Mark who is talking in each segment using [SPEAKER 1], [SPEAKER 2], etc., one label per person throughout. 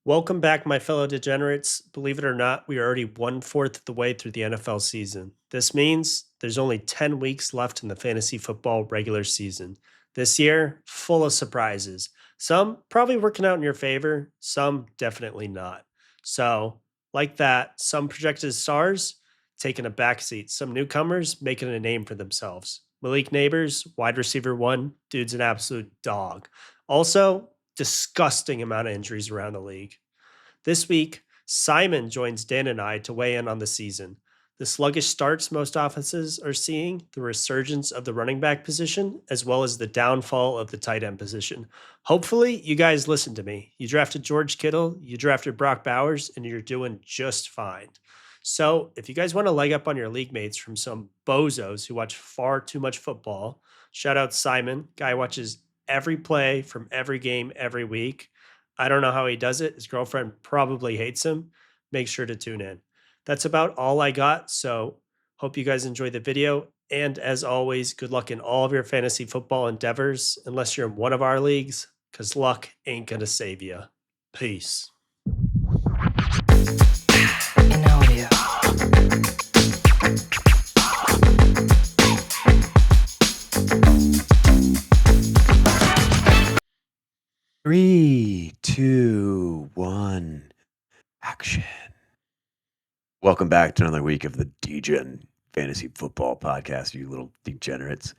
[SPEAKER 1] Welcome back, my fellow degenerates. Believe it or not, we are already one-fourth of the way through the NFL season. This means there's only 10 weeks left in the fantasy football regular season. This year, full of surprises. Some probably working out in your favor, some definitely not. So, like that, some projected stars taking a backseat, some newcomers making a name for themselves. Malik Neighbors, wide receiver one, dude's an absolute dog. Also, disgusting amount of injuries around the league. This week, Simon joins Dan and I to weigh in on the season. The sluggish starts most offenses are seeing, the resurgence of the running back position, as well as the downfall of the tight end position. Hopefully, you guys listen to me. You drafted George Kittle, you drafted Brock Bowers, and you're doing just fine. So, if you guys want to leg up on your league mates from some bozos who watch far too much football, shout out Simon. Guy watches every play from every game every week. I don't know how he does it. His girlfriend probably hates him. Make sure to tune in. That's about all I got. So, hope you guys enjoy the video. And as always, good luck in all of your fantasy football endeavors, unless you're in one of our leagues, because luck ain't going to save you. Peace.
[SPEAKER 2] In audio.
[SPEAKER 3] Three, two, one, action. Welcome back to another week of the Degen Fantasy Football Podcast, you little degenerates.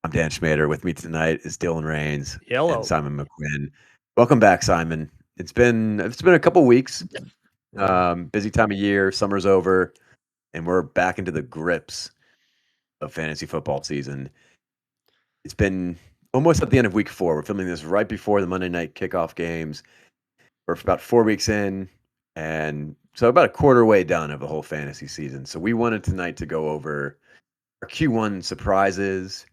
[SPEAKER 3] I'm Dan Schmader. With me tonight is Dylan Rains
[SPEAKER 1] Hello.
[SPEAKER 3] and Simon McQuinn. Welcome back, Simon. It's been a couple weeks. Busy time of year, summer's over, and we're back into the grips of fantasy football season. It's been almost at the end of week 4. We're filming this right before the Monday night kickoff games. We're about 4 weeks in, and so about a quarter way done of the whole fantasy season. So we wanted tonight to go over our Q1 surprises,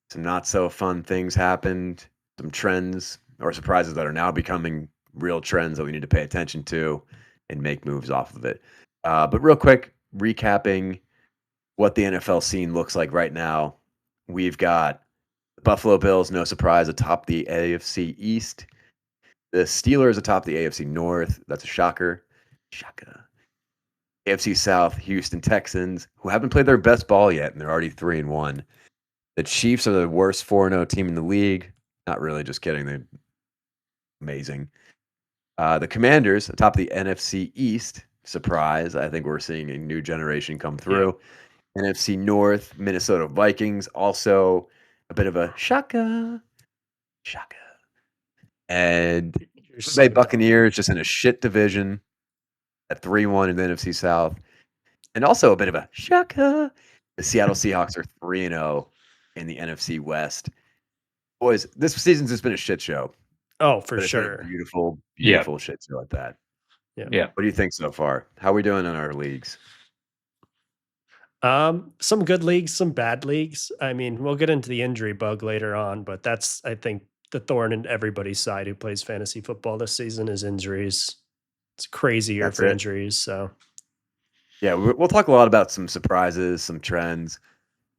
[SPEAKER 3] some not so fun things happened, some trends or surprises that are now becoming real trends that we need to pay attention to and make moves off of it. But real quick, recapping what the NFL scene looks like right now. We've got the Buffalo Bills, no surprise, atop the AFC East. The Steelers atop the AFC North. That's a shocker. Shaka. AFC South, Houston Texans, who haven't played their best ball yet, and they're already 3-1. The Chiefs are the worst 4-0 team in the league. Not really, just kidding. They're amazing. The Commanders atop the NFC East. Surprise. I think we're seeing a new generation come through. Yeah. NFC North, Minnesota Vikings, also a bit of a shaka. And Bay Buccaneers just in a shit division at 3-1 in the NFC South. And also a bit of a shaka. The Seattle Seahawks are 3-0 in the NFC West. Boys, this season's just been a shit show.
[SPEAKER 1] Oh, for sure.
[SPEAKER 3] Beautiful shit show at that.
[SPEAKER 1] Yeah.
[SPEAKER 3] What do you think so far? How are we doing in our leagues?
[SPEAKER 1] Some good leagues, some bad leagues. I mean, we'll get into the injury bug later on, but that's, I think, the thorn in everybody's side who plays fantasy football this season is injuries. It's a crazy year for injuries. So,
[SPEAKER 3] yeah, we'll talk a lot about some surprises, some trends.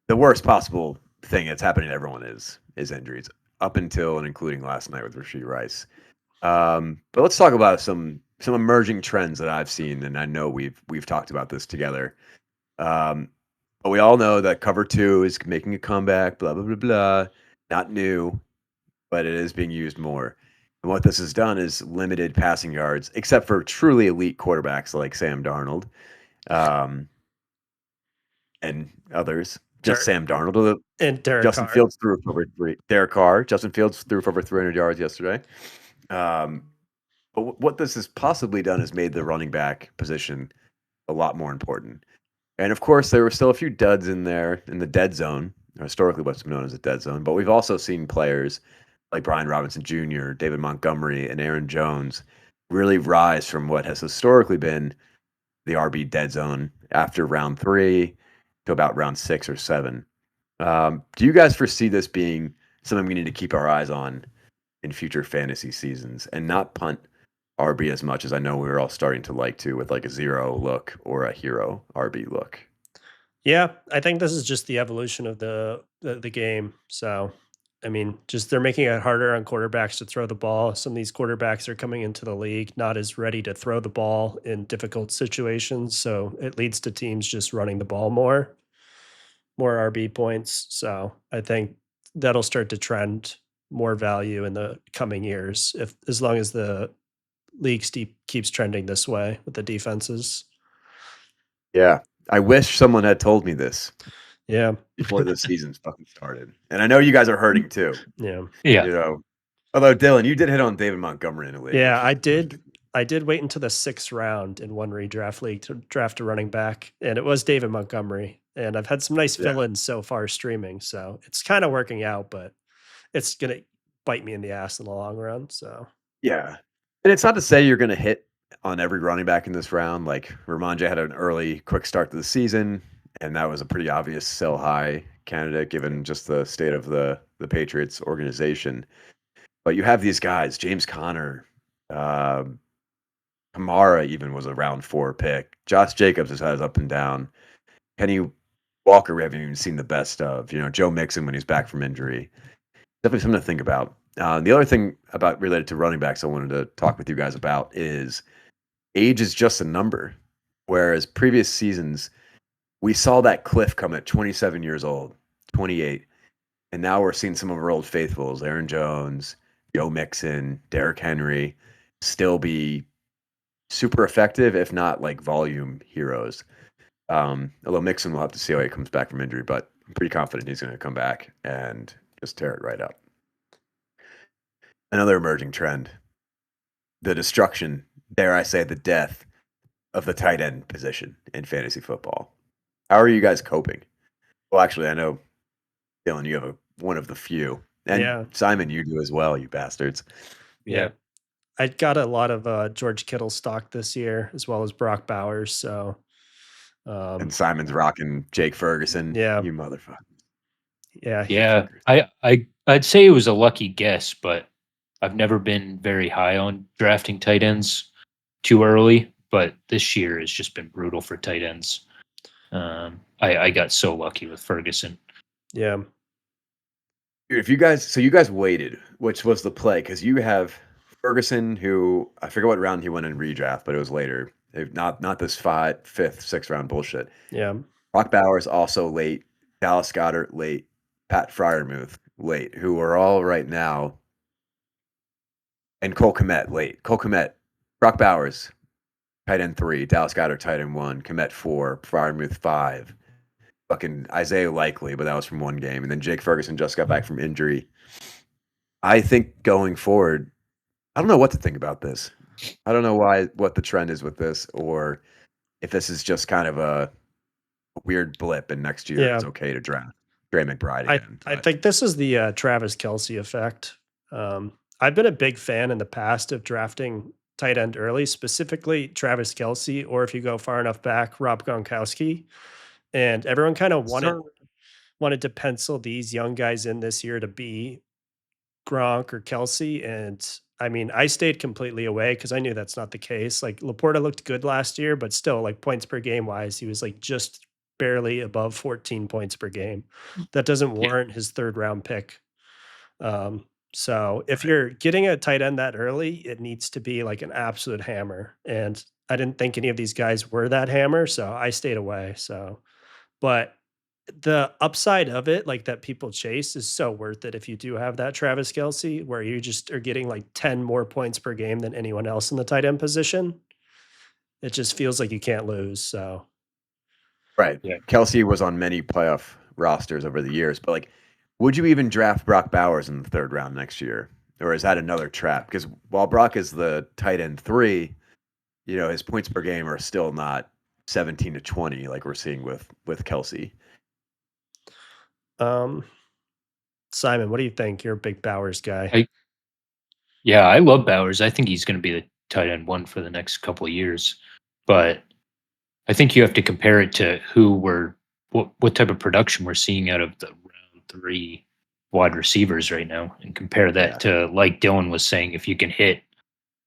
[SPEAKER 3] The worst possible thing that's happening to everyone is injuries, up until and including last night with Rashee Rice. But let's talk about some emerging trends that I've seen, and I know we've talked about this together. But we all know that cover 2 is making a comeback, blah, blah, blah, blah. Not new, but it is being used more. And what this has done is limited passing yards, except for truly elite quarterbacks like Sam Darnold and others. Just Sam Darnold.
[SPEAKER 1] And
[SPEAKER 3] Justin Fields threw for over 3. Derek Carr. Justin Fields threw for over 300 yards yesterday. But what this has possibly done is made the running back position a lot more important. And of course, there were still a few duds in there in the dead zone, historically what's known as a dead zone. But we've also seen players like Brian Robinson Jr., David Montgomery, and Aaron Jones really rise from what has historically been the RB dead zone after round 3 to about round 6 or 7. Do you guys foresee this being something we need to keep our eyes on in future fantasy seasons and not punt RB as much as I know we're all starting to like to with like a 0 look or a hero RB look?
[SPEAKER 1] Yeah, I think this is just the evolution of the game. So I mean, just they're making it harder on quarterbacks to throw the ball. Some of these quarterbacks are coming into the league not as ready to throw the ball in difficult situations, so it leads to teams just running the ball more RB points. So I think that'll start to trend more value in the coming years, if as long as the league keeps trending this way with the defenses.
[SPEAKER 3] Yeah. I wish someone had told me this
[SPEAKER 1] Yeah,
[SPEAKER 3] before the season's fucking started. And I know you guys are hurting too,
[SPEAKER 1] yeah,
[SPEAKER 3] you know. Although Dylan, you did hit on David Montgomery in a league,
[SPEAKER 1] yeah.
[SPEAKER 3] which is
[SPEAKER 1] I did. I did wait until the 6th round in one redraft league to draft a running back, and it was David Montgomery. And I've had some nice
[SPEAKER 3] yeah.
[SPEAKER 1] fill-ins so far streaming, so it's kind of working out, but it's gonna bite me in the ass in the long run. So
[SPEAKER 3] Yeah. And it's not to say you're gonna hit on every running back in this round. Like Ramondre had an early quick start to the season, and that was a pretty obvious sell high candidate given just the state of the Patriots organization. But you have these guys, James Conner, um, Kamara even was a round 4 pick. Josh Jacobs has had his up and down. Kenny Walker, we haven't even seen the best of. Joe Mixon when he's back from injury. Definitely something to think about. The other thing about related to running backs I wanted to talk with you guys about is age is just a number. Whereas previous seasons, we saw that cliff come at 27 years old, 28. And now we're seeing some of our old faithfuls, Aaron Jones, Joe Mixon, Derrick Henry, still be super effective, if not like volume heroes. Although Mixon will have to see how he comes back from injury, but I'm pretty confident he's going to come back and just tear it right up. Another emerging trend, the destruction, dare I say, the death of the tight end position in fantasy football. How are you guys coping? Well, actually, I know, Dylan, you have one of the few. And
[SPEAKER 1] yeah,
[SPEAKER 3] Simon, you do as well, you bastards.
[SPEAKER 1] yeah. I got a lot of George Kittle stock this year, as well as Brock Bowers. So,
[SPEAKER 3] And
[SPEAKER 1] um,
[SPEAKER 3] Simon's rocking Jake Ferguson.
[SPEAKER 1] yeah,
[SPEAKER 3] You motherfucker.
[SPEAKER 1] yeah,
[SPEAKER 3] Jake
[SPEAKER 2] Yeah,
[SPEAKER 3] Ferguson.
[SPEAKER 2] I'd say it was a lucky guess, but I've never been very high on drafting tight ends too early. But this year has just been brutal for tight ends. I got so lucky with Ferguson.
[SPEAKER 1] yeah,
[SPEAKER 3] Dude, so you guys waited, which was the play, because you have Ferguson, who I forget what round he went in redraft, but it was later. Not this fifth, sixth round bullshit.
[SPEAKER 1] yeah,
[SPEAKER 3] Brock Bowers also late, Dallas Goedert late, Pat Fryermuth late, who are all right now, and Cole Kmet late. Cole Kmet, Brock Bowers, tight end 3, Dallas Goedert tight end 1, Kmet 4, Fryermuth 5. Fucking Isaiah Likely, but that was from one game. And then Jake Ferguson just got back from injury. I think going forward, I don't know what to think about this. I don't know what the trend is with this, or if this is just kind of a weird blip, and next year
[SPEAKER 1] yeah.
[SPEAKER 3] it's okay to draft Trey McBride
[SPEAKER 1] I
[SPEAKER 3] again.
[SPEAKER 1] I
[SPEAKER 3] But
[SPEAKER 1] think this is the Travis Kelsey effect. I've been a big fan in the past of drafting tight end early, specifically Travis Kelsey, or if you go far enough back, Rob Gronkowski. And everyone kind of
[SPEAKER 3] sir,
[SPEAKER 1] wanted to pencil these young guys in this year to be Gronk or Kelsey, and I mean, I stayed completely away because I knew that's not the case. Like Laporta looked good last year, but still, like points per game wise, he was like just barely above 14 points per game. That doesn't
[SPEAKER 2] Yeah,
[SPEAKER 1] warrant his 3rd round pick. So if
[SPEAKER 3] right.
[SPEAKER 1] you're getting a tight end that early, it needs to be like an absolute hammer. And I didn't think any of these guys were that hammer, so I stayed away. So, but the upside of it, like, that people chase is so worth it if you do have that Travis Kelsey, where you just are getting, like, 10 more points per game than anyone else in the tight end position. It just feels like you can't lose, so
[SPEAKER 3] Right.
[SPEAKER 2] yeah.
[SPEAKER 3] Kelsey was on many playoff rosters over the years, but like, would you even draft Brock Bowers in the 3rd round next year? Or is that another trap? Because while Brock is the tight end 3, his points per game are still not 17 to 20 like we're seeing with Kelsey.
[SPEAKER 1] um, Simon, what do you think? You're a big Bowers guy.
[SPEAKER 2] I Yeah, I love Bowers. I think he's going to be the tight end 1 for the next couple of years. But I think you have to compare it to what type of production we're seeing out of the round 3 wide receivers right now, and compare
[SPEAKER 3] Yeah.
[SPEAKER 2] that to, like Dylan was saying, if you can hit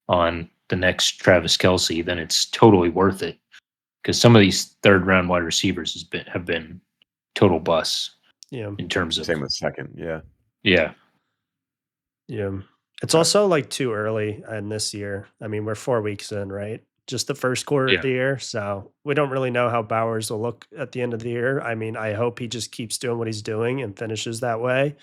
[SPEAKER 2] on the next Travis Kelsey, then it's totally worth it. Because some of these 3rd round wide receivers have been total busts
[SPEAKER 1] Yeah.
[SPEAKER 2] in terms of
[SPEAKER 3] Same with second. Yeah.
[SPEAKER 2] yeah.
[SPEAKER 1] Yeah. It's
[SPEAKER 3] Uh,
[SPEAKER 1] also like too early in this year. I mean, we're 4 weeks in, right? Just the first quarter of
[SPEAKER 2] Yeah.
[SPEAKER 1] the year. So we don't really know how Bowers will look at the end of the year. I mean, I hope he just keeps doing what he's doing and finishes that way,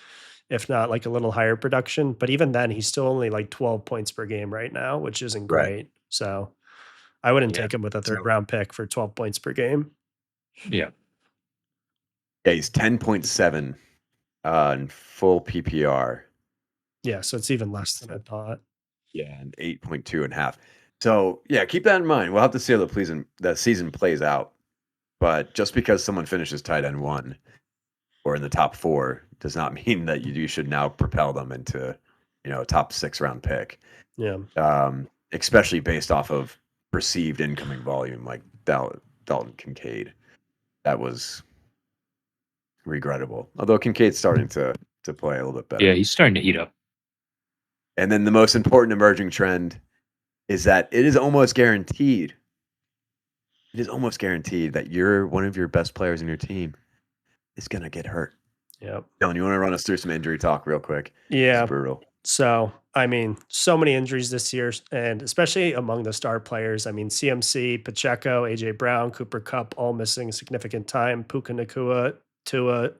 [SPEAKER 1] if not like a little higher production. But even then, he's still only like 12 points per game right now, which isn't
[SPEAKER 3] right.
[SPEAKER 1] great. So I wouldn't
[SPEAKER 2] Yeah.
[SPEAKER 1] take him with a third
[SPEAKER 3] So
[SPEAKER 1] round pick for 12 points per game.
[SPEAKER 2] Yeah.
[SPEAKER 3] yeah, he's 10.7 in full PPR.
[SPEAKER 1] Yeah. So it's even less than I thought.
[SPEAKER 3] Yeah, and 8.2 and a half. So yeah, keep that in mind. We'll have to see how the season plays out. But just because someone finishes tight end one or in the top four does not mean that you should now propel them into, a top 6 round pick.
[SPEAKER 1] Yeah.
[SPEAKER 3] Especially based off of perceived incoming volume, like Dalton Kincaid. That was regrettable. Although Kincaid's starting to play a little bit better.
[SPEAKER 2] Yeah. He's starting to heat up.
[SPEAKER 3] And then the most important emerging trend is that it is almost guaranteed. It is almost guaranteed that one of your best players in your team is gonna get hurt.
[SPEAKER 1] Yeah.
[SPEAKER 3] Dylan, you want to run us through some injury talk real quick? It's
[SPEAKER 1] Yeah.
[SPEAKER 3] brutal.
[SPEAKER 1] So, I mean, so many injuries this year, and especially among the star players. I mean, CMC, Pacheco, AJ Brown, Cooper Cup, all missing significant time. Puka Nakua, Tua,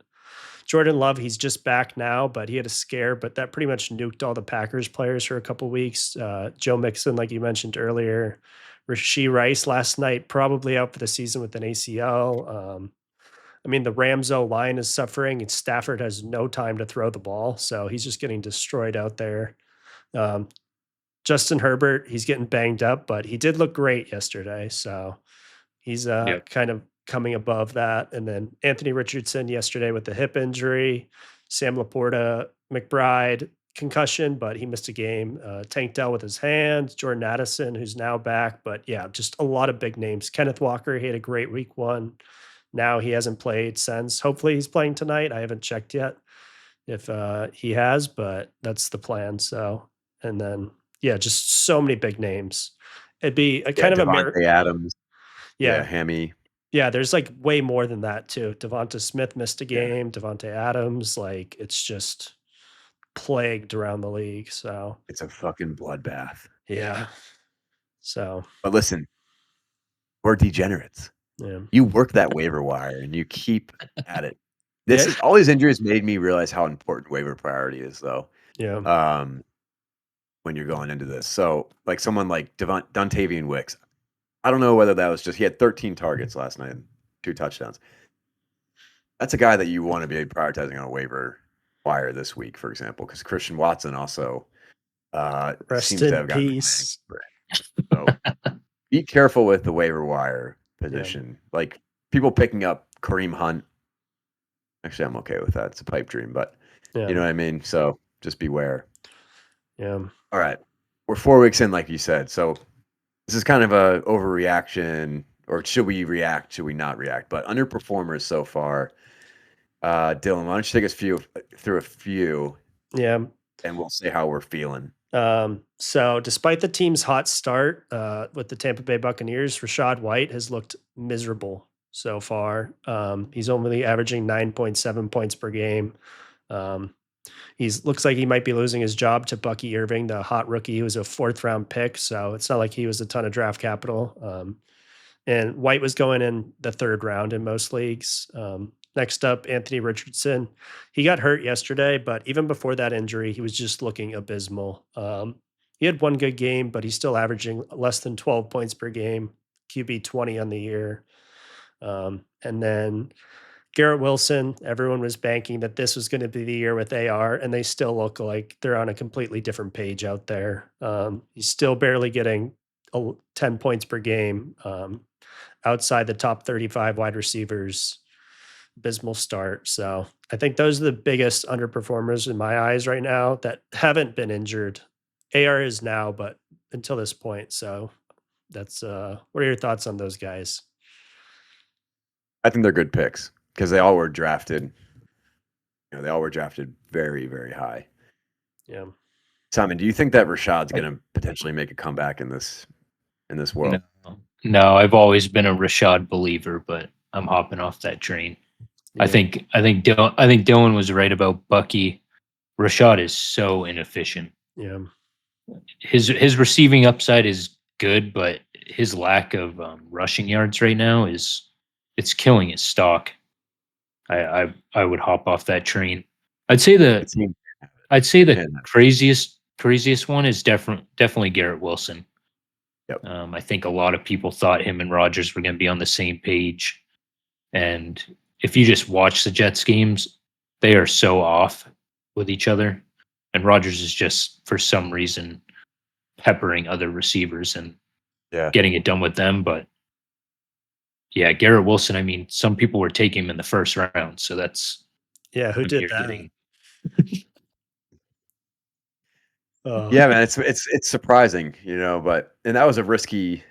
[SPEAKER 1] Jordan Love. He's just back now, but he had a scare, but that pretty much nuked all the Packers players for a couple weeks. Joe Mixon, like you mentioned earlier, Rasheed Rice last night, probably out for the season with an ACL. I mean, the Rams O line is suffering, and Stafford has no time to throw the ball, so he's just getting destroyed out there. Um, Justin Herbert, he's getting banged up, but he did look great yesterday, so he's
[SPEAKER 2] Yeah.
[SPEAKER 1] kind of coming above that. And then Anthony Richardson yesterday with the hip injury, Sam Laporta, McBride concussion, but he missed a game. Tank Dell with his hand, Jordan Addison, who's now back, but yeah, just a lot of big names. Kenneth Walker, he had a great week one. Now he hasn't played since. Hopefully he's playing tonight. I haven't checked yet if he has, but that's the plan. So, and then yeah, just so many big names. It'd be a
[SPEAKER 3] Yeah,
[SPEAKER 1] kind of a mirror.
[SPEAKER 3] Devontae Adams. Yeah,
[SPEAKER 1] Yeah,
[SPEAKER 3] Hammy.
[SPEAKER 1] yeah. There's like way more than that too. Devonta Smith missed a
[SPEAKER 3] Yeah,
[SPEAKER 1] game. Devontae Adams, like it's just plagued around the league. So
[SPEAKER 3] it's a fucking bloodbath.
[SPEAKER 1] yeah. So
[SPEAKER 3] But listen, we're degenerates.
[SPEAKER 1] yeah,
[SPEAKER 3] You work that waiver wire and you keep at it.
[SPEAKER 1] yeah,
[SPEAKER 3] All these injuries made me realize how important waiver priority is, though.
[SPEAKER 1] yeah,
[SPEAKER 3] When you're going into this, so like someone like Dontavian Wicks, I don't know whether that was just he had 13 targets last night and 2 touchdowns. That's a guy that you want to be prioritizing on a waiver wire this week, for example, because Christian Watson also
[SPEAKER 1] Rest
[SPEAKER 3] seems to
[SPEAKER 1] in
[SPEAKER 3] have gotten
[SPEAKER 1] peace.
[SPEAKER 3] so be careful with the waiver wire
[SPEAKER 1] Yeah,
[SPEAKER 3] position. Like people picking up Kareem Hunt. Actually, I'm okay with that. It's a pipe dream, but
[SPEAKER 1] yeah,
[SPEAKER 3] you know what I mean? So just beware.
[SPEAKER 1] yeah,
[SPEAKER 3] All right. We're 4 weeks in, like you said. So this is kind of a overreaction, or should we react? Should we not react? But underperformers so far. Dylan, why don't you take us through a few,
[SPEAKER 1] yeah.
[SPEAKER 3] and we'll say how we're feeling.
[SPEAKER 1] So despite the team's hot start with the Tampa Bay Buccaneers, Rashad White has looked miserable so far. He's only averaging 9.7 points per game. Um, He's looks like he might be losing his job to Bucky Irving, the hot rookie who was a 4th round pick. So it's not like he was a ton of draft capital. And White was going in the 3rd round in most leagues. Next up, Anthony Richardson. He got hurt yesterday, but even before that injury, he was just looking abysmal. He had one good game, but he's still averaging less than 12 points per game, QB 20 on the year. And then Garrett Wilson, everyone was banking that this was going to be the year with AR, and they still look like they're on a completely different page out there. He's still barely getting 10 points per game outside the top 35 wide receivers. Abysmal start. So I think those are the biggest underperformers in my eyes right now that haven't been injured. AR is now, but until this point. So that's what are your thoughts on those guys?
[SPEAKER 3] I think they're good picks because they all were drafted. They all were drafted very, very high.
[SPEAKER 1] Yeah.
[SPEAKER 3] Simon, do you think that Rashad's going to potentially make a comeback in this world?
[SPEAKER 2] No, I've always been a Rashad believer, but I'm hopping off that train.
[SPEAKER 1] Yeah.
[SPEAKER 2] I think Dylan was right about Bucky. Rashad is so inefficient.
[SPEAKER 1] Yeah.
[SPEAKER 2] His receiving upside is good, but his lack of rushing yards right now is it's killing his stock. I would hop off that train. I'd say
[SPEAKER 3] The
[SPEAKER 2] the
[SPEAKER 3] team,
[SPEAKER 2] I'd say the
[SPEAKER 3] man,
[SPEAKER 2] craziest one is definitely Garrett Wilson.
[SPEAKER 3] yep.
[SPEAKER 2] I think a lot of people thought him and Rodgers were going to be on the same page, and if you just watch the Jets games, they are so off with each other, and Rodgers is just for some reason peppering other receivers and
[SPEAKER 3] Yeah.
[SPEAKER 2] getting it done with them. But yeah, Garrett Wilson. I mean, some people were taking him in the first round, so that's
[SPEAKER 1] Yeah. Who
[SPEAKER 2] when
[SPEAKER 1] did
[SPEAKER 2] you're
[SPEAKER 1] that?
[SPEAKER 2] getting.
[SPEAKER 1] Oh,
[SPEAKER 3] Yeah, man, it's surprising, but and that was a risky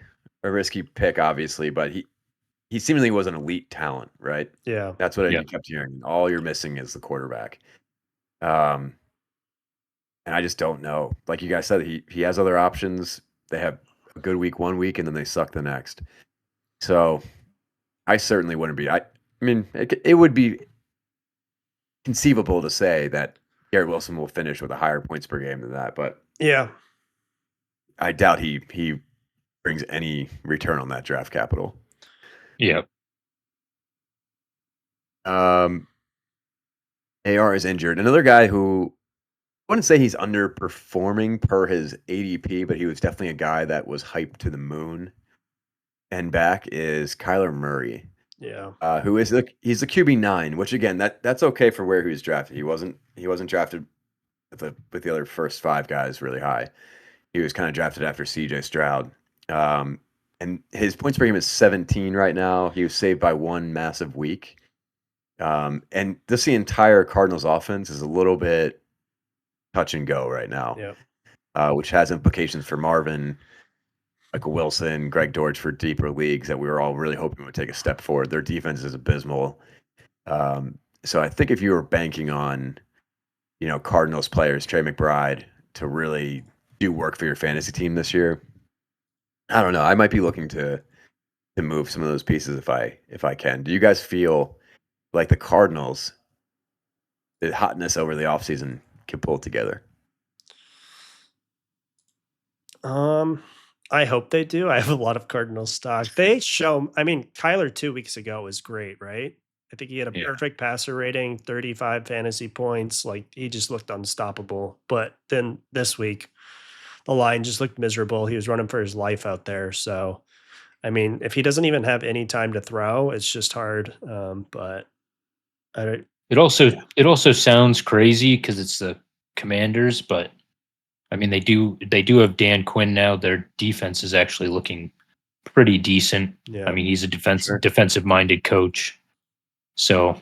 [SPEAKER 3] pick, obviously, but he seemingly was an elite talent, right?
[SPEAKER 1] yeah.
[SPEAKER 3] That's what
[SPEAKER 2] Yeah,
[SPEAKER 3] you kept hearing. All you're missing is the quarterback. Um, and I just don't know. Like you guys said, he has other options. They have a good week one week, and then they suck the next. So I certainly wouldn't be. I mean, it would be conceivable to say that Garrett Wilson will finish with a higher points per game than that, but
[SPEAKER 1] Yeah.
[SPEAKER 3] I doubt he brings any return on that draft capital.
[SPEAKER 2] yeah.
[SPEAKER 3] Um, AR is injured. Another guy who I wouldn't say he's underperforming per his ADP, but he was definitely a guy that was hyped to the moon and back is Kyler Murray,
[SPEAKER 1] Yeah.
[SPEAKER 3] who he's the QB9, which again that's okay for where he was drafted. He wasn't drafted with the other first five guys really high. He was kind of drafted after CJ Stroud. And his points per game is 17 right now. He was saved by one massive week. And just the entire Cardinals offense is a little bit touch and go right now,
[SPEAKER 1] Yeah.
[SPEAKER 3] which has implications for Marvin, Michael Wilson, Greg Dortch for deeper leagues that we were all really hoping would take a step forward. Their defense is abysmal. So I think if you were banking on, Cardinals players, Trey McBride, to really do work for your fantasy team this year, I don't know. I might be looking to move some of those pieces if I can. Do you guys feel like the Cardinals, the hotness over the offseason can pull it together?
[SPEAKER 1] Um, I hope they do. I have a lot of Cardinal stock. I mean, Kyler 2 weeks ago was great, right? I think he had a
[SPEAKER 2] Yeah.
[SPEAKER 1] perfect passer rating, 35 fantasy points. Like he just looked unstoppable. But then this week, the line just looked miserable. He was running for his life out there. So, I mean, if he doesn't even have any time to throw, it's just hard. But I don't,
[SPEAKER 2] It also sounds crazy because it's the Commanders, but I mean they do have Dan Quinn now. Their defense is actually looking pretty decent. I
[SPEAKER 1] yeah,
[SPEAKER 2] mean he's a
[SPEAKER 3] Sure.
[SPEAKER 2] defensive minded coach, so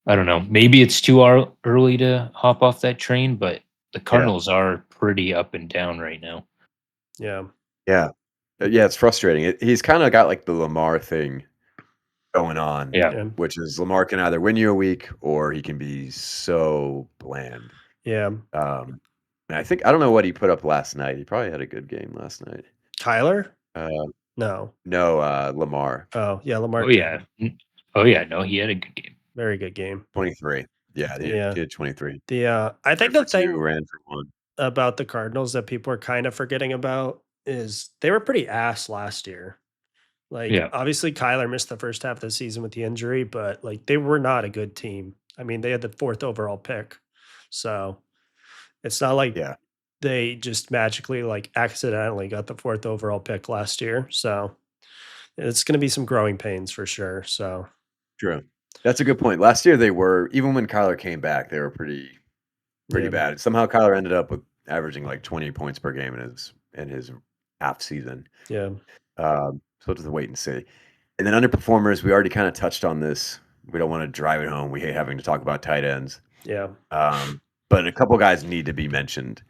[SPEAKER 2] I don't know. Maybe it's too early to hop off that train, but the
[SPEAKER 3] Yeah.
[SPEAKER 2] Cardinals are pretty up and down right now.
[SPEAKER 1] yeah,
[SPEAKER 3] Yeah. Yeah, it's frustrating. He's kind of got like the Lamar thing going on,
[SPEAKER 2] Yeah,
[SPEAKER 1] yeah,
[SPEAKER 3] which is Lamar can either win you a week or he can be so bland.
[SPEAKER 1] yeah.
[SPEAKER 3] And I don't know what he put up last night. He probably had a good game last night.
[SPEAKER 1] Kyler?
[SPEAKER 3] Uh,
[SPEAKER 1] No.
[SPEAKER 3] no, Lamar,
[SPEAKER 1] Oh, yeah, Lamar
[SPEAKER 2] oh
[SPEAKER 1] did.
[SPEAKER 2] yeah, oh yeah. No, he had a good game.
[SPEAKER 1] Very good game.
[SPEAKER 3] 23. Yeah,
[SPEAKER 1] Yeah.
[SPEAKER 3] he had 23.
[SPEAKER 1] I think
[SPEAKER 3] Ran
[SPEAKER 1] the
[SPEAKER 3] for two,
[SPEAKER 1] thing
[SPEAKER 3] ran for one.
[SPEAKER 1] about the Cardinals that people are kind of forgetting about is they were pretty ass last year. Like,
[SPEAKER 2] Yeah,
[SPEAKER 1] obviously, Kyler missed the first half of the season with the injury, but like they were not a good team. I mean, they had the fourth overall pick. So it's not like
[SPEAKER 3] Yeah,
[SPEAKER 1] they just magically, like, accidentally got the fourth overall pick last year. So it's going to be some growing pains for sure. So,
[SPEAKER 3] true. That's a good point. Last year they were, even when Kyler came back, they were pretty
[SPEAKER 1] yeah,
[SPEAKER 3] bad. Somehow Kyler ended up with averaging like 20 points per game in his half season.
[SPEAKER 1] yeah,
[SPEAKER 3] So we'll just wait and see. And then underperformers, we already kind of touched on this. We don't want to drive it home. We hate having to talk about tight ends.
[SPEAKER 1] yeah,
[SPEAKER 3] But a couple guys need to be mentioned.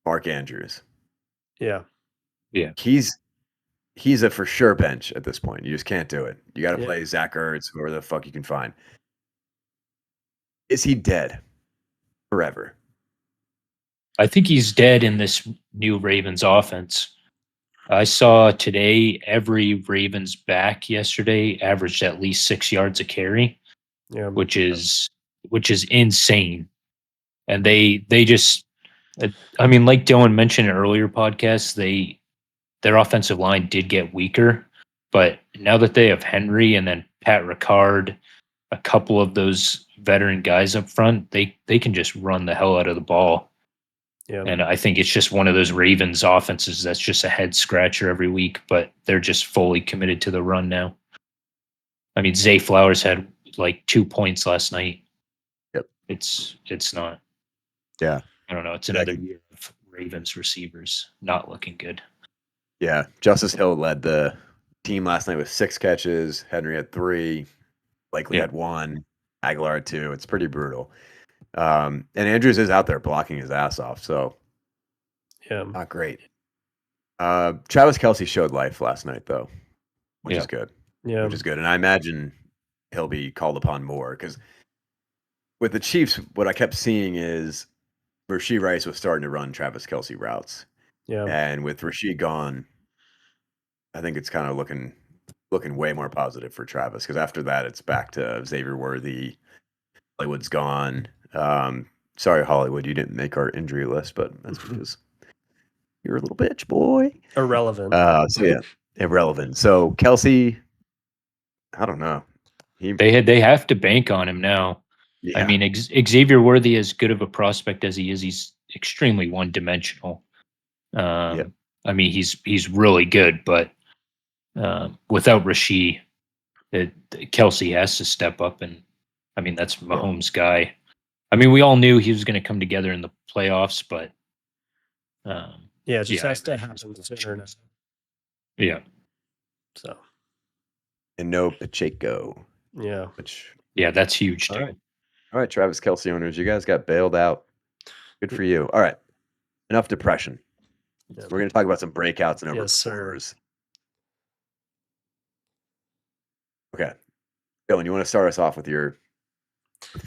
[SPEAKER 3] Mark Andrews.
[SPEAKER 1] yeah,
[SPEAKER 2] yeah.
[SPEAKER 3] He's a for sure bench at this point. You just can't do it. You got to
[SPEAKER 1] yeah.
[SPEAKER 3] play Zach Ertz, whoever the fuck you can find. Is he dead forever?
[SPEAKER 2] I think he's dead in this new Ravens offense. I saw today every Ravens back yesterday averaged at least 6 yards a carry,
[SPEAKER 1] Yeah.
[SPEAKER 2] which is insane. and they just, I mean, like Dylan mentioned in earlier podcasts, their offensive line did get weaker, but now that they have Henry and then Pat Ricard, a couple of those veteran guys up front, they can just run the hell out of the ball.
[SPEAKER 1] Yeah.
[SPEAKER 2] And I think it's just one of those Ravens offenses that's just a head scratcher every week, but they're just fully committed to the run now. I mean, Zay Flowers had like 2 points last night.
[SPEAKER 3] Yep.
[SPEAKER 2] It's not.
[SPEAKER 3] Yeah.
[SPEAKER 2] I don't know. It's another year of Ravens receivers not looking good.
[SPEAKER 3] Yeah. Justice Hill led the team last night with 6 catches. Henry had 3. Likely had 1. Aguilar had 2. It's pretty brutal. And Andrews is out there blocking his ass off. So,
[SPEAKER 1] yeah,
[SPEAKER 3] not great. Travis Kelce showed life last night, though, which is good.
[SPEAKER 1] Yeah.
[SPEAKER 3] Which is good. And I imagine he'll be called upon more because with the Chiefs, what I kept seeing is Rashee Rice was starting to run Travis Kelce routes.
[SPEAKER 1] Yeah.
[SPEAKER 3] And with Rashee gone, I think it's kind of looking way more positive for Travis because after that, it's back to Xavier Worthy. Hollywood's gone. Sorry, Hollywood, you didn't make our injury list, but that's because you're a little bitch, boy.
[SPEAKER 1] Irrelevant.
[SPEAKER 3] So yeah, irrelevant. So Kelce, I don't know.
[SPEAKER 2] They have to bank on him now.
[SPEAKER 3] Yeah.
[SPEAKER 2] I mean, Xavier Worthy, as good of a prospect as he is, he's extremely one-dimensional. I mean, he's really good, but without Rashee, Kelce has to step up, and I mean that's Mahomes' guy. I mean, we all knew he was going to come together in the playoffs, but
[SPEAKER 1] it just has to happen sooner.
[SPEAKER 2] Yeah.
[SPEAKER 1] So.
[SPEAKER 3] And no Pacheco.
[SPEAKER 1] Yeah.
[SPEAKER 2] That's huge too.
[SPEAKER 3] All right, Travis Kelce owners, you guys got bailed out. Good for you. All right, enough depression. Yeah. We're going to talk about some breakouts and overperformers. Okay, Dylan, you want to start us off with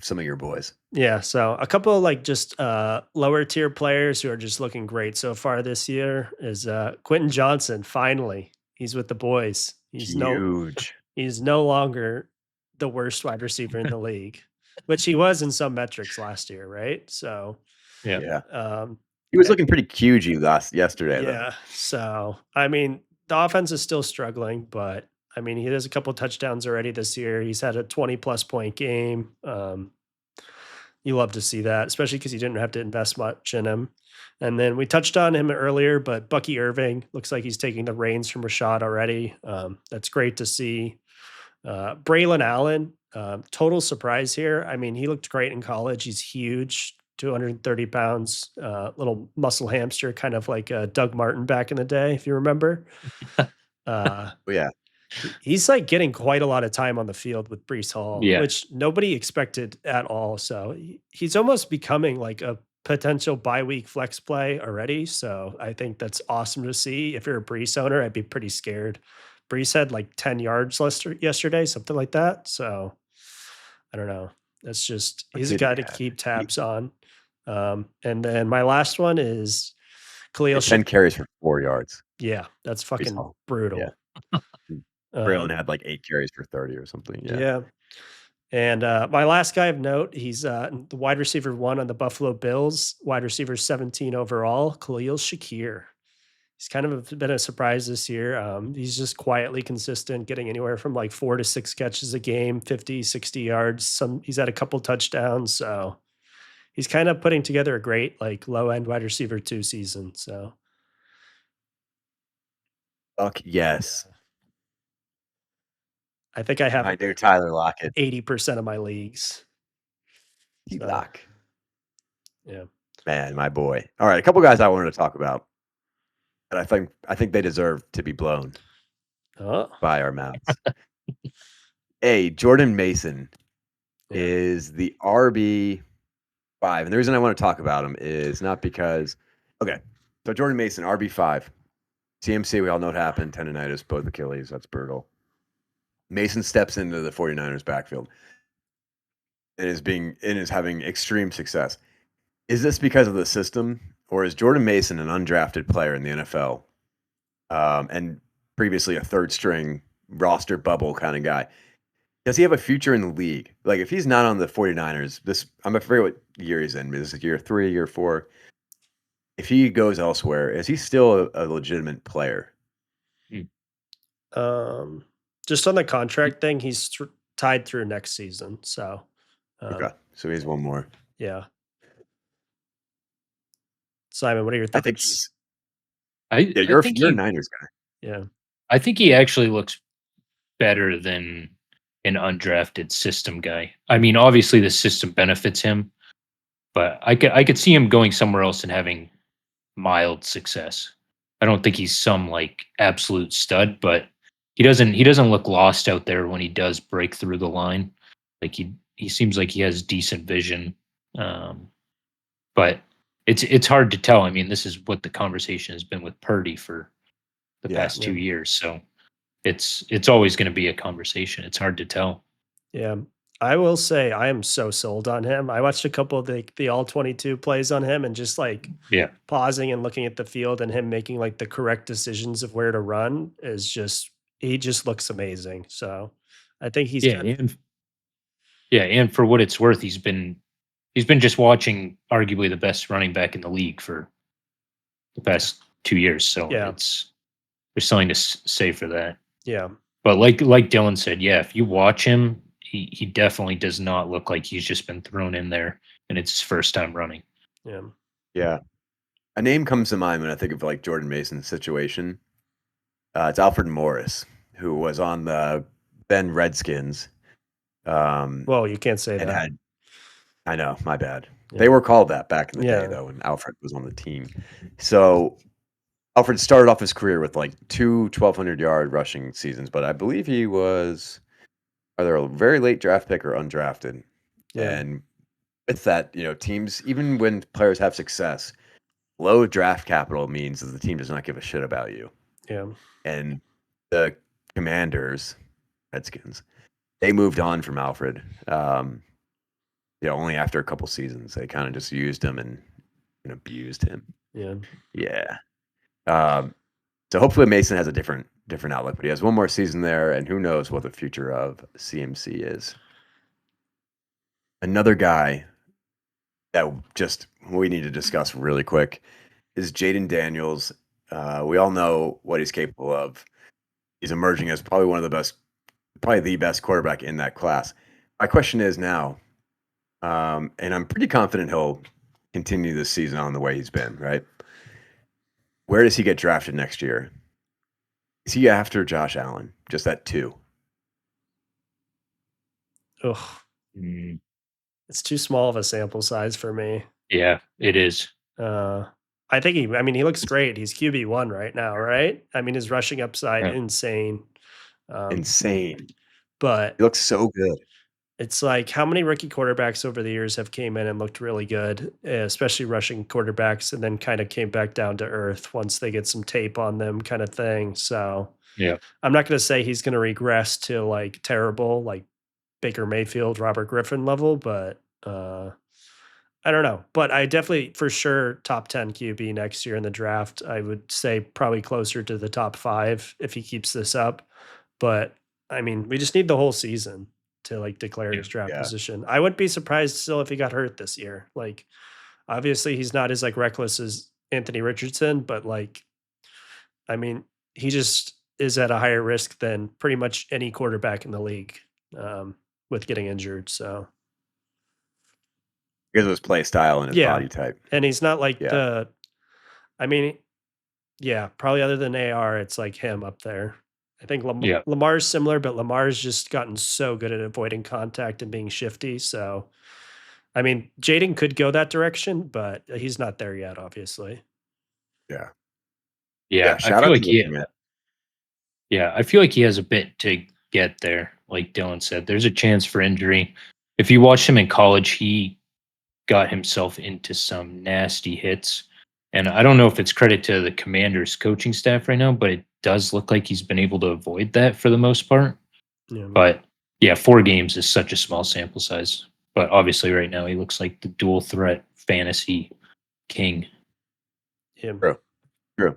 [SPEAKER 3] some of your boys?
[SPEAKER 1] Yeah, so a couple of like just lower tier players who are just looking great so far this year is Quentin Johnson. Finally, he's with the boys. He's
[SPEAKER 3] huge.
[SPEAKER 1] He's no longer the worst wide receiver in the league, which he was in some metrics last year, right? So
[SPEAKER 3] yeah. He was looking pretty cagey yesterday, though.
[SPEAKER 1] Yeah. So I mean, the offense is still struggling, but I mean, he has a couple touchdowns already this year. He's had a 20+ point game. You love to see that, especially because you didn't have to invest much in him. And then we touched on him earlier, but Bucky Irving looks like he's taking the reins from Rashad already. That's great to see. Braylon Allen, total surprise here. I mean, he looked great in college. He's huge, 230 pounds, little muscle hamster, kind of like Doug Martin back in the day, if you remember.
[SPEAKER 3] Yeah.
[SPEAKER 1] He's like getting quite a lot of time on the field with Breece Hall, which nobody expected at all. So he's almost becoming like a potential bye-week flex play already. So I think that's awesome to see. If you're a Breece owner, I'd be pretty scared. Breece had like 10 yards yesterday, something like that. So I don't know. That's just, he's a guy to keep tabs on. And then my last one is Khalil.
[SPEAKER 3] 10 carries for 4 yards.
[SPEAKER 1] Yeah, that's fucking brutal.
[SPEAKER 3] Yeah. Braylon had like 8 carries for 30 or something.
[SPEAKER 1] Yeah. And my last guy of note, he's the wide receiver 1 on the Buffalo Bills, wide receiver 17 overall, Khalil Shakir. He's kind of been a surprise this year. He's just quietly consistent, getting anywhere from like 4 to 6 catches a game, 50, 60 yards. He's had a couple touchdowns. So he's kind of putting together a great like low end wide receiver 2 season. So.
[SPEAKER 3] Yes.
[SPEAKER 1] I think I have
[SPEAKER 3] I do Tyler Lockett.
[SPEAKER 1] 80% of my leagues.
[SPEAKER 3] Lock.
[SPEAKER 1] Yeah. Man,
[SPEAKER 3] my boy. All right, a couple guys I wanted to talk about. And I think they deserve to be blown by our mouths. Jordan Mason is the RB5. And the reason I want to talk about him is not because so Jordan Mason, RB5. CMC, we all know what happened. Tendonitis, both Achilles. That's brutal. Mason steps into the 49ers backfield and is having extreme success. Is this because of the system, or is Jordan Mason an undrafted player in the NFL and previously a third string roster bubble kind of guy? does he have a future in the league? Like, if he's not on the 49ers, I'm afraid what year he's in. Is it year 3, year 4? If he goes elsewhere, is he still a legitimate player?
[SPEAKER 1] Um, just on the contract thing, he's tied through next season. So,
[SPEAKER 3] Okay, so he's one more.
[SPEAKER 1] yeah. Simon, what are your
[SPEAKER 3] I think
[SPEAKER 1] thoughts?
[SPEAKER 3] yeah,
[SPEAKER 2] I think
[SPEAKER 3] you're a
[SPEAKER 2] he
[SPEAKER 3] Niners guy.
[SPEAKER 1] Yeah.
[SPEAKER 2] I think he actually looks better than an undrafted system guy. I mean, obviously the system benefits him, but I could see him going somewhere else and having mild success. I don't think he's some like absolute stud, but he doesn't look lost out there when he does break through the line. Like he seems like he has decent vision. Um, but it's hard to tell. I mean, this is what the conversation has been with Purdy for the
[SPEAKER 3] Yeah.
[SPEAKER 2] past
[SPEAKER 1] Yeah.
[SPEAKER 2] 2 years. So it's always going to be a conversation. It's hard to tell.
[SPEAKER 1] Yeah. I will say I am so sold on him. I watched a couple of the all 22 plays on him and just like
[SPEAKER 2] Yeah,
[SPEAKER 1] pausing and looking at the field and him making like the correct decisions of where to run is just he just looks amazing. So I think he's
[SPEAKER 2] yeah,
[SPEAKER 1] got
[SPEAKER 2] and for what it's worth, he's been just watching arguably the best running back in the league for the past 2 years. So
[SPEAKER 1] yeah,
[SPEAKER 2] there's something to say for that.
[SPEAKER 1] yeah,
[SPEAKER 2] But like Dylan said, yeah, if you watch him, he definitely does not look like he's just been thrown in there and it's his first time running.
[SPEAKER 1] yeah.
[SPEAKER 3] Yeah. A name comes to mind when I think of like Jordan Mason's situation. It's Alfred Morris, who was on the Ben Redskins.
[SPEAKER 1] Well, you can't say
[SPEAKER 3] And
[SPEAKER 1] that.
[SPEAKER 3] I know, my bad.
[SPEAKER 1] Yeah.
[SPEAKER 3] They were called that back in the day,
[SPEAKER 1] Yeah.
[SPEAKER 3] though, when Alfred was on the team. So Alfred started off his career with like 2 1,200-yard rushing seasons, but I believe he was either a very late draft pick or undrafted.
[SPEAKER 1] Yeah.
[SPEAKER 3] And with that, teams, even when players have success, low draft capital means that the team does not give a shit about you.
[SPEAKER 1] Yeah.
[SPEAKER 3] And the Commanders, Redskins, they moved on from Alfred. Only after a couple seasons, they kind of just used him and abused him.
[SPEAKER 1] Yeah.
[SPEAKER 3] Yeah. So hopefully Mason has a different outlook, but he has one more season there, and who knows what the future of CMC is. Another guy that just we need to discuss really quick is Jaden Daniels. We all know what he's capable of. He's emerging as probably the best quarterback in that class. My question is now, and I'm pretty confident he'll continue this season on the way he's been, right? Where does he get drafted next year? Is he after Josh Allen? Just at 2?
[SPEAKER 1] Ugh.
[SPEAKER 2] Mm,
[SPEAKER 1] It's too small of a sample size for me.
[SPEAKER 2] yeah, it is.
[SPEAKER 1] I think he looks great. He's QB1 right now, right? I mean, his rushing upside,
[SPEAKER 2] Yeah.
[SPEAKER 1] insane.
[SPEAKER 3] Insane.
[SPEAKER 1] But
[SPEAKER 3] He looks so good.
[SPEAKER 1] it's like how many rookie quarterbacks over the years have came in and looked really good, especially rushing quarterbacks, and then kind of came back down to earth once they get some tape on them, kind of thing. So
[SPEAKER 2] Yeah.
[SPEAKER 1] I'm not going to say he's going to regress to like terrible, like Baker Mayfield, Robert Griffin level, but I don't know. But I definitely, for sure, top 10 QB next year in the draft. I would say probably closer to the top 5 if he keeps this up. But I mean, we just need the whole season to like declare his draft
[SPEAKER 3] Yeah.
[SPEAKER 1] position. I wouldn't be surprised still if he got hurt this year. Like, obviously, he's not as like reckless as Anthony Richardson, but like, I mean, he just is at a higher risk than pretty much any quarterback in the league with getting injured. So
[SPEAKER 3] Because of his play style and his
[SPEAKER 1] yeah,
[SPEAKER 3] body type.
[SPEAKER 1] and he's not like
[SPEAKER 3] Yeah.
[SPEAKER 1] I mean, yeah, probably other than AR, it's like him up there. I think
[SPEAKER 2] Yeah.
[SPEAKER 1] Lamar's similar, but Lamar's just gotten so good at avoiding contact and being shifty. So, I mean, Jaden could go that direction, but he's not there yet, obviously.
[SPEAKER 3] Yeah.
[SPEAKER 2] Yeah. I
[SPEAKER 3] Shout
[SPEAKER 2] feel
[SPEAKER 3] out to
[SPEAKER 2] like
[SPEAKER 3] the
[SPEAKER 2] he
[SPEAKER 3] command.
[SPEAKER 2] Yeah, I feel like he has a bit to get there. Like Dylan said, there's a chance for injury. If you watched him in college, he got himself into some nasty hits. And I don't know if it's credit to the Commanders coaching staff right now, but it does look like he's been able to avoid that for the most part.
[SPEAKER 1] Yeah.
[SPEAKER 2] But yeah, 4 games is such a small sample size. But obviously right now he looks like the dual threat fantasy king.
[SPEAKER 1] Yeah.
[SPEAKER 3] True.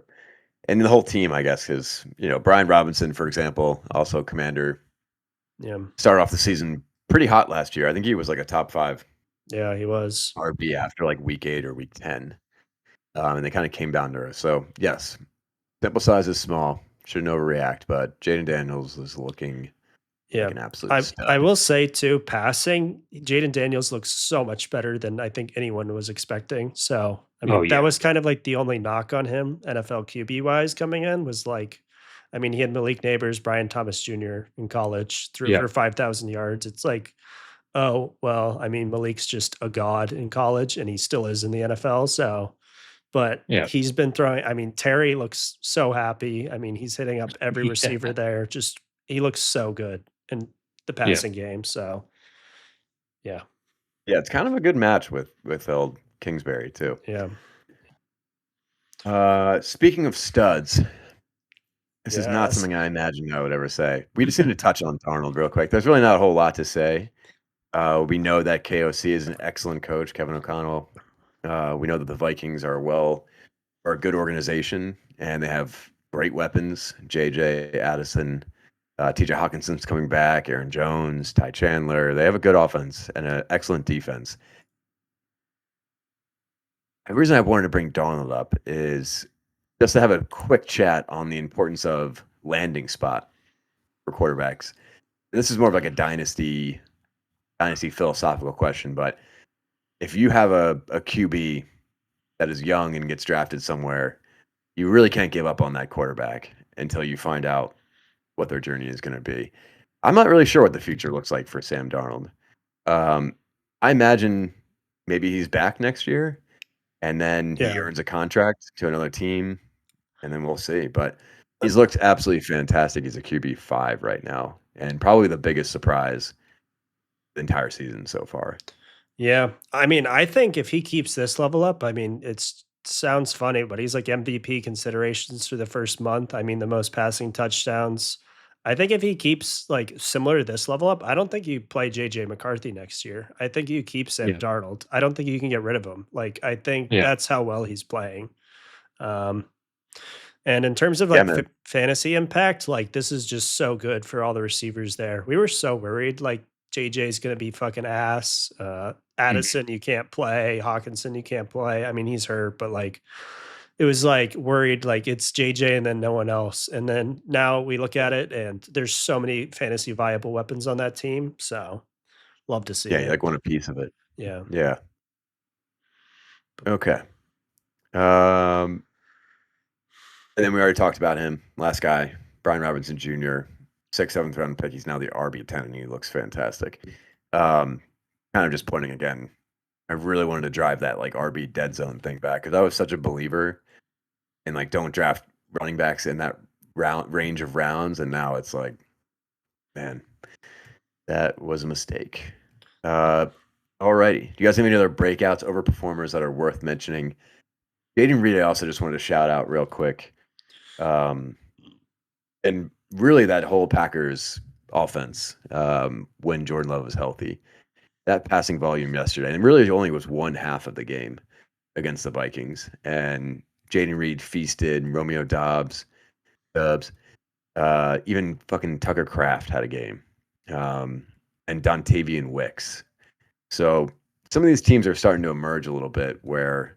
[SPEAKER 3] And the whole team, I guess, because Brian Robinson, for example, also commander.
[SPEAKER 1] Yeah.
[SPEAKER 3] Started off the season pretty hot last year. I think he was like a top 5
[SPEAKER 1] Yeah, he was.
[SPEAKER 3] RB after like week 8 or week 10. And they kind of came down to earth. So, yes, sample size is small. Shouldn't overreact, but Jaden Daniels is looking like
[SPEAKER 1] Yeah.
[SPEAKER 3] an absolute
[SPEAKER 1] I
[SPEAKER 3] stud.
[SPEAKER 1] will say too, passing, Jaden Daniels looks so much better than I think anyone was expecting. So, I
[SPEAKER 2] Oh
[SPEAKER 1] mean, that
[SPEAKER 2] yeah,
[SPEAKER 1] was kind of like the only knock on him, NFL QB wise coming in was like, I mean, he had Malik Neighbors, Brian Thomas Jr. in college, threw
[SPEAKER 2] yeah,
[SPEAKER 1] for 5,000 yards. It's like, oh, well, I mean, Malik's just a god in college and he still is in the NFL. So, but
[SPEAKER 2] yeah,
[SPEAKER 1] he's been throwing, I mean, Terry looks so happy. I mean, he's hitting up every receiver
[SPEAKER 2] yeah,
[SPEAKER 1] there. Just he looks so good in the
[SPEAKER 2] yeah.
[SPEAKER 1] passing game. So, yeah.
[SPEAKER 3] Yeah, it's kind of a good match with old Kingsbury too.
[SPEAKER 1] Yeah.
[SPEAKER 3] Speaking of studs, this is not
[SPEAKER 1] Yes.
[SPEAKER 3] something I imagined I would ever say. We just need to touch on Darnold real quick. There's really not a whole lot to say. We know that KOC is an excellent coach, Kevin O'Connell. We know that the Vikings are a good organization, and they have great weapons. JJ, Addison, TJ Hawkinson's coming back, Aaron Jones, Ty Chandler. They have a good offense and an excellent defense. The reason I wanted to bring Darnold up is just to have a quick chat on the importance of landing spot for quarterbacks. And this is more of like a dynasty philosophical question, but if you have a QB that is young and gets drafted somewhere, you really can't give up on that quarterback until you find out what their journey is going to be. I'm not really sure what the future looks like for Sam Darnold. I imagine maybe he's back next year and then he
[SPEAKER 1] Yeah.
[SPEAKER 3] earns a contract to another team, and then we'll see. But he's looked absolutely fantastic. He's a QB5 right now, and probably the biggest surprise the entire season so far.
[SPEAKER 1] Yeah. I mean, I think if he keeps this level up, I mean, it's sounds funny, but he's like MVP considerations for the first month. I mean, the most passing touchdowns. I think if he keeps like similar to this level up, I don't think you play JJ McCarthy next year. I think you keep Sam
[SPEAKER 2] Yeah,
[SPEAKER 1] Darnold. I don't think you can get rid of him. Like, I think
[SPEAKER 2] yeah,
[SPEAKER 1] that's how well he's playing. Um, and in terms of
[SPEAKER 3] Yeah,
[SPEAKER 1] like
[SPEAKER 3] man.
[SPEAKER 1] fantasy impact, like this is just so good for all the receivers there. We were so worried like JJ's going to be fucking ass.
[SPEAKER 2] mhm,
[SPEAKER 1] Addison, you can't play. Hawkinson, you can't play. I mean, he's hurt, but like it was like worried like it's JJ and then no one else. And then now we look at it and there's so many fantasy viable weapons on that team. So love to see
[SPEAKER 3] Yeah, you
[SPEAKER 1] it.
[SPEAKER 3] like want a piece of it.
[SPEAKER 1] Yeah.
[SPEAKER 3] Yeah. Okay. Um, and then we already talked about him. Last guy, Brian Robinson Jr., 6th, 7th round pick. He's now the RB10, and he looks fantastic. Kind of just pointing again. I really wanted to drive that like RB dead zone thing back because I was such a believer in like don't draft running backs in that range of rounds, and now it's like, man, that was a mistake. Alrighty. Do you guys have any other breakouts, overperformers that are worth mentioning? Jaden Reed, I also just wanted to shout out real quick. And really that whole Packers offense, when Jordan Love was healthy, that passing volume yesterday, and really only was one half of the game against the Vikings. And Jaden Reed feasted, Romeo Dubs, even fucking Tucker Kraft had a game. And Dontavian Wicks. So some of these teams are starting to emerge a little bit where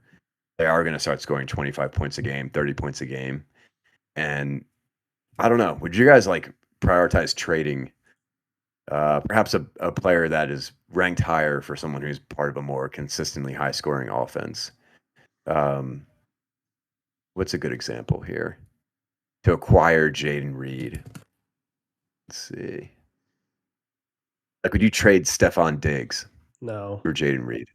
[SPEAKER 3] they are going to start scoring 25 points a game, 30 points a game. And I don't know, would you guys like prioritize trading perhaps a player that is ranked higher for someone who's part of a more consistently high scoring offense? What's a good example here? To acquire Jaden Reed. Let's see. Like, would you trade Stephon Diggs
[SPEAKER 1] No.
[SPEAKER 3] for Jaden Reed?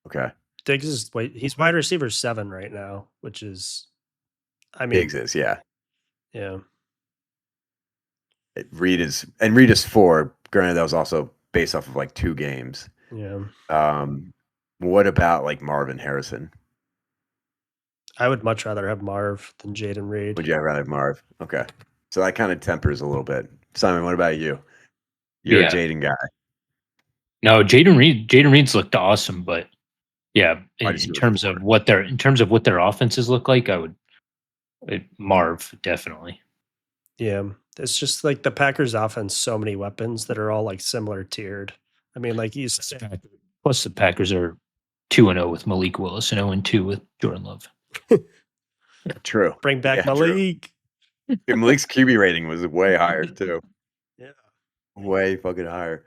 [SPEAKER 3] Okay.
[SPEAKER 1] Diggs is he's wide receiver 7 right now, which is I mean,
[SPEAKER 3] Diggs is, yeah.
[SPEAKER 1] yeah.
[SPEAKER 3] Reed is 4. Granted, that was also based off of like 2 games.
[SPEAKER 1] Yeah.
[SPEAKER 3] What about like Marvin Harrison?
[SPEAKER 1] I would much rather have Marv than Jaden Reed.
[SPEAKER 3] Would you rather have Marv? Okay. So that kind of tempers a little bit. Simon, what about you? You're a
[SPEAKER 2] yeah.
[SPEAKER 3] Jaden guy.
[SPEAKER 2] No, Jaden Reed's looked awesome, but yeah,
[SPEAKER 3] Why
[SPEAKER 2] in,
[SPEAKER 3] just
[SPEAKER 2] in
[SPEAKER 3] do it
[SPEAKER 2] terms
[SPEAKER 3] for?
[SPEAKER 2] of what their offenses look like, I would Marv definitely.
[SPEAKER 1] Yeah. It's just like the Packers offense, so many weapons that are all like similar tiered. I mean, like you said,
[SPEAKER 2] Plus, the Packers are 2-0 with Malik Willis and 0-2 with Jordan Love.
[SPEAKER 3] True.
[SPEAKER 1] bring back
[SPEAKER 3] Yeah, true.
[SPEAKER 1] Malik.
[SPEAKER 3] Malik's QB rating was way higher too.
[SPEAKER 1] Yeah.
[SPEAKER 3] Way fucking higher.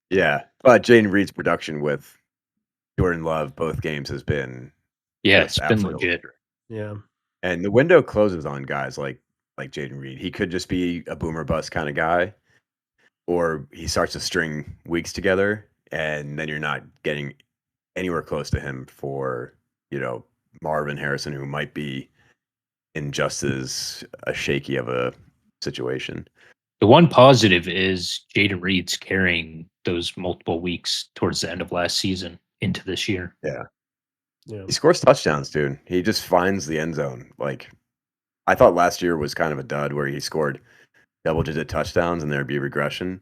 [SPEAKER 3] Yeah. But Jaden Reed's production with Jordan Love both games has been
[SPEAKER 2] Yeah,
[SPEAKER 3] just
[SPEAKER 2] it's been
[SPEAKER 3] absolutely
[SPEAKER 2] legit.
[SPEAKER 3] electric.
[SPEAKER 1] Yeah.
[SPEAKER 3] And the window closes on guys like Jaden Reed. He could just be a boomer bust kind of guy, or he starts to string weeks together, and then you're not getting anywhere close to him for, Marvin Harrison, who might be in just as a shaky of a situation.
[SPEAKER 2] The one positive is Jaden Reed's carrying those multiple weeks towards the end of last season into this year.
[SPEAKER 3] Yeah.
[SPEAKER 1] Yeah.
[SPEAKER 3] He scores touchdowns, dude. He just finds the end zone. Like, I thought last year was kind of a dud where he scored double-digit touchdowns and there'd be regression.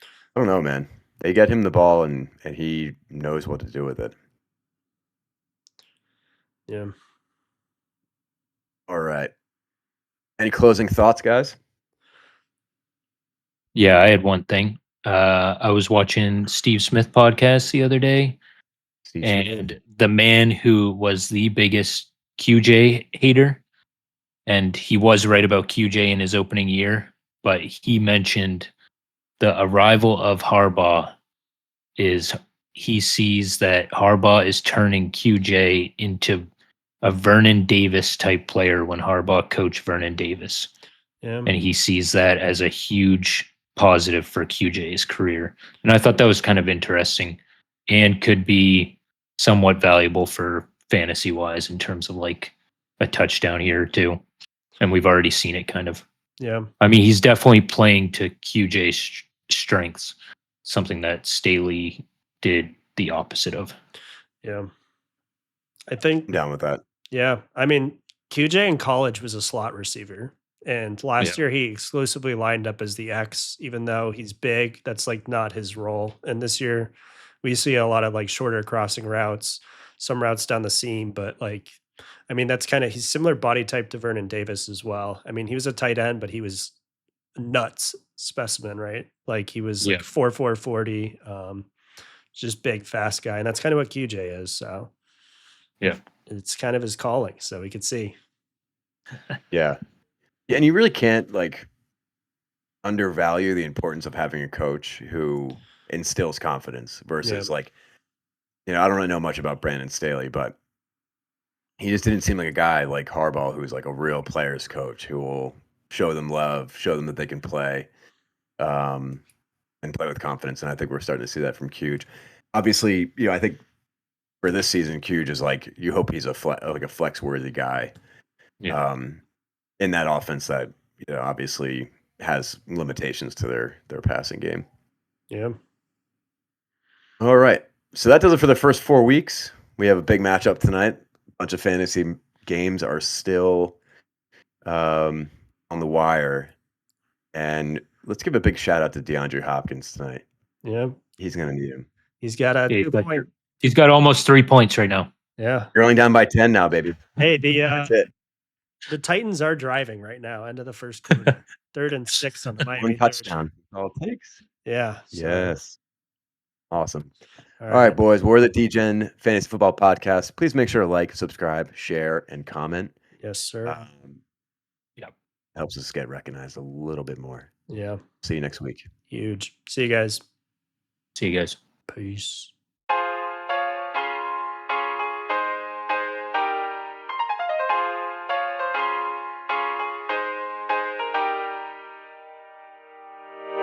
[SPEAKER 3] I don't know, man. They get him the ball and he knows what to do with it.
[SPEAKER 1] Yeah.
[SPEAKER 3] All right. Any closing thoughts, guys?
[SPEAKER 2] Yeah, I had one thing. I was watching Steve Smith podcast the other day,
[SPEAKER 3] Steve Smith.
[SPEAKER 2] and the man who was the biggest QJ hater, and he was right about QJ in his opening year, but he mentioned the arrival of Harbaugh is he sees that Harbaugh is turning QJ into a Vernon Davis type player when Harbaugh coached Vernon Davis.
[SPEAKER 1] Yeah.
[SPEAKER 2] And he sees that as a huge positive for QJ's career. And I thought that was kind of interesting and could be somewhat valuable for fantasy wise in terms of like a touchdown here or two. And we've already seen it kind of.
[SPEAKER 1] Yeah.
[SPEAKER 2] I mean, he's definitely playing to QJ's strengths, something that Staley did the opposite of.
[SPEAKER 1] Yeah. I think
[SPEAKER 3] I'm down with that.
[SPEAKER 1] Yeah, I mean, QJ in college was a slot receiver, and last year he exclusively lined up as the X, even though he's big. That's like not his role. And this year, we see a lot of like shorter crossing routes, some routes down the seam, but like, I mean, that's kind of he's similar body type to Vernon Davis as well. I mean, he was a tight end, but he was a nuts specimen, right? Like he was like 4'4", 40, just big, fast guy, and that's kind of what QJ is. So
[SPEAKER 2] Yeah.
[SPEAKER 1] it's kind of his calling, so we could see.
[SPEAKER 3] Yeah. Yeah, and you really can't like undervalue the importance of having a coach who instills confidence versus like, I don't really know much about Brandon Staley, but he just didn't seem like a guy like Harbaugh who's like a real players coach who will show them love, show them that they can play, and play with confidence. And I think we're starting to see that from Cuge. Obviously, I think for this season, Cuge is like you hope he's a flex worthy guy.
[SPEAKER 2] Yeah.
[SPEAKER 3] In that offense that obviously has limitations to their passing game.
[SPEAKER 1] Yeah.
[SPEAKER 3] All right. So that does it for the first 4 weeks. We have a big matchup tonight. A bunch of fantasy games are still on the wire. And let's give a big shout out to DeAndre Hopkins tonight.
[SPEAKER 1] Yeah.
[SPEAKER 3] He's going to need him.
[SPEAKER 1] He's got a 2-point.
[SPEAKER 2] He's got almost 3 points right now.
[SPEAKER 1] Yeah.
[SPEAKER 3] You're only down by 10 now, baby.
[SPEAKER 1] Hey,
[SPEAKER 3] That's it.
[SPEAKER 1] The Titans are driving right now, end of the first quarter. 3rd and 6 on the Miami.
[SPEAKER 3] One touchdown. All it takes.
[SPEAKER 1] Yeah. So.
[SPEAKER 3] Yes. Awesome. All right, boys. We're the DGen Fantasy Football Podcast. Please make sure to like, subscribe, share, and comment.
[SPEAKER 1] Yes, sir.
[SPEAKER 2] Yep.
[SPEAKER 3] Helps us get recognized a little bit more.
[SPEAKER 1] Yeah.
[SPEAKER 3] See you next week.
[SPEAKER 1] Huge. See you guys.
[SPEAKER 2] See you guys.
[SPEAKER 1] Peace.